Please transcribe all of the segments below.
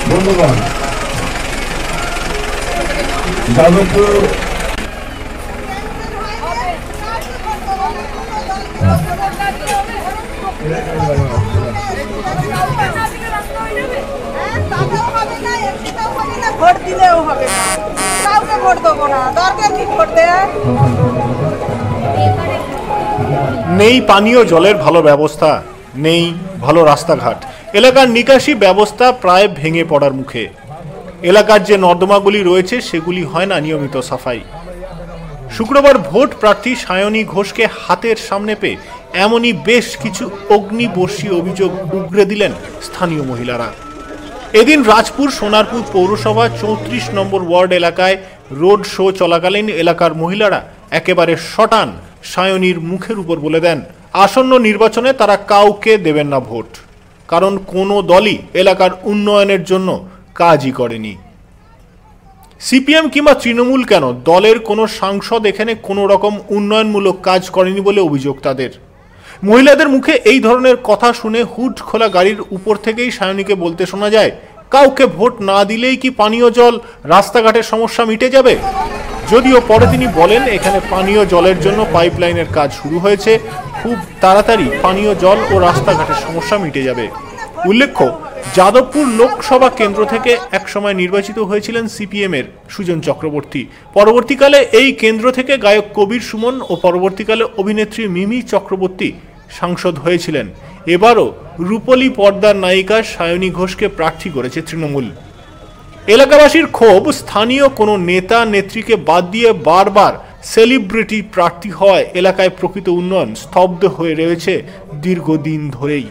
বন্ধুগণ, যাদবপুর ভোট দিলেও হবে না, কাউকে ভোট দেবো না, দরকার কি ভোট দেয়া। নেই পানীয় জলের ভালো ব্যবস্থা, নেই ভালো রাস্তাঘাট, এলাকার নিকাশি ব্যবস্থা প্রায় ভেঙে পড়ার মুখে। এলাকার যে নর্দমাগুলি রয়েছে সেগুলি হয় না নিয়মিত সাফাই। শুক্রবার ভোট প্রার্থী সায়নী ঘোষকে হাতের সামনে পেয়ে এমনই বেশ কিছু অগ্নিবর্ষী অভিযোগ উগরে দিলেন স্থানীয় মহিলারা। এদিন রাজপুর সোনারপুর পৌরসভা 34 নম্বর ওয়ার্ড এলাকায় রোড শো চলাকালীন এলাকার মহিলারা একেবারে শটান সায়নীর মুখের উপর বলে দেন আসন্ন নির্বাচনে তারা কাউকে দেবেন না ভোট, কারণ কোনো দলই এলাকার উন্নয়নের জন্য কাজই করেনি। সিপিএম কিংবা তৃণমূল কেন, দলের কোনো সাংসদ এখানে কোনো রকম উন্নয়নমূলক কাজ করেনি বলে অভিযোগ তাদের। মহিলাদের মুখে এই ধরনের কথা শুনে হুড খোলা গাড়ির উপর থেকেই সায়নীকে বলতে শোনা যায়, কাউকে ভোট না দিলেই কি পানীয় জল রাস্তাঘাটের সমস্যা মিটে যাবে। যদিও পরে তিনি বলেন এখানে পানীয় জলের জন্য পাইপলাইনের কাজ শুরু হয়েছে, খুব তাড়াতাড়ি পানীয় জল ও রাস্তাঘাটের সমস্যা মিটে যাবে। উল্লেখ্য, যাদবপুর লোকসভা কেন্দ্র থেকে একসময় নির্বাচিত হয়েছিলেন সিপিএম এর সুজন চক্রবর্তী। পরবর্তীকালে এই কেন্দ্র থেকে গায়ক কবির সুমন ও পরবর্তীকালে অভিনেত্রী মিমি চক্রবর্তী সাংসদ হয়েছিলেন। এবারও রূপলী পর্দার নায়িকা সায়নী ঘোষকে প্রার্থী করেছে তৃণমূল। এলাকাবাসীর ক্ষোভ, স্থানীয় কোনো নেতা নেত্রীকে বাদ দিয়ে বারবার সেলিব্রিটি প্রার্থী হওয়ায় এলাকায় প্রকৃত উন্নয়ন স্তব্ধ হয়ে রয়েছে দীর্ঘদিন ধরেই।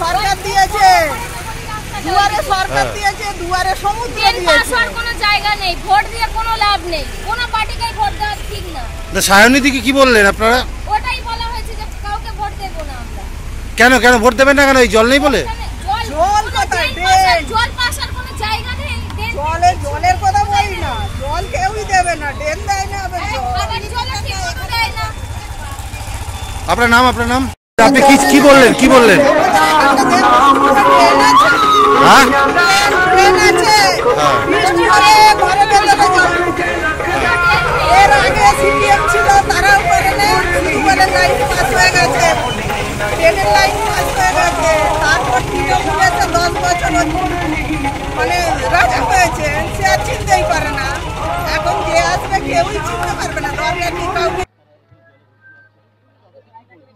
সরকার দিয়েছে, দুয়ারে সরকার দিয়েছে, দুয়ারে সমুদ্র দিয়েছে, কোনো জায়গা নেই, ভোট দিয়ে কোনো লাভ নেই, কোনো পার্টিকে ভোট দেওয়া ঠিক না। সায়নী দিকে কি বললেন আপনারা? ওটাই বলা হয়েছে যে কাউকে ভোট দেব না আমরা। কেন কেন ভোট দেবেন না কেন? এই জল নেই বলে? জল কোথায়? জল পাশার কোনো জায়গা নেই। জলের কথা বলি না, জল কেউই দেবে না, ড্রেন দেয় না, আবার জল ঠিক মতো দেয় না। আপনার নাম? আপনার নাম? আপনি কি বললেন? কি বললেন? হ্যাঁ, ট্রেন আছে, বৃষ্টি হলে ঘরে বেরোতে যাবে। এর আগে সিপিএম ছিল, তারাও করে না, টিউবওয়েলের লাইন পাস হয়ে গেছে, ট্রেনের লাইন পাস হয়ে গেছে। তারপর তৃণমূল এসে 10 বছর মানে রাজা হয়েছে, সে আর চিনতেই পারে না। এখন যে আসবে কেউই চিনতে পারবে না, দরকার কি কাউকে।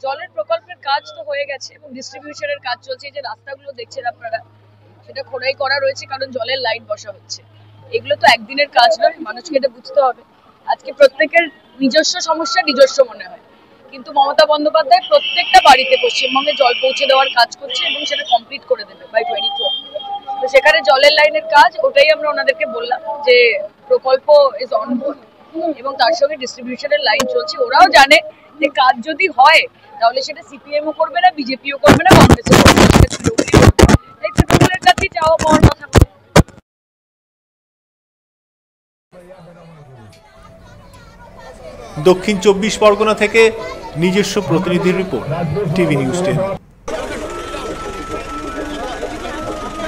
জলের প্রকল্পের কাজ তো হয়ে গেছে এবং ডিস্ট্রিবিউশনের কাজ চলছে। যে রাস্তাগুলো দেখছেন আপনারা, সেটা খোদাই করা রয়েছে, কারণ জলের লাইন বসা হচ্ছে। এগুলো তো একদিনের কাজ নয়, মানুষকে এটা বুঝতে হবে। আজকে প্রত্যেকের নিজস্ব সমস্যা নিজস্ব মনে হয়, কিন্তু মমতা বন্দ্যোপাধ্যায় প্রত্যেকটা বাড়িতে পশ্চিমবঙ্গে জল পৌঁছে দেওয়ার কাজ করছে এবং সেটা কমপ্লিট করে দেবে বাই 24। তো সেখানে জলের লাইনের কাজ, ওটাই আমরা ওনাদেরকে বললাম যে প্রকল্প ইজ অন বোর্ড এবং তার সঙ্গে ডিস্ট্রিবিউশনের লাইন চলছে। ওরাও জানে যে কাজ যদি হয় তাহলে সেটা সিপিএমও করবে না, বিজেপিও করবে না, কংগ্রেসও করবে না, সেটা তৃণমূলই করবে। তাই তৃণমূলের কাছেই চাওয়া পাওয়ার কথা। দক্ষিণ 24 পরগনা থেকে নিজস্ব প্রতিনিধির রিপোর্ট, টিভি নিউজ 10।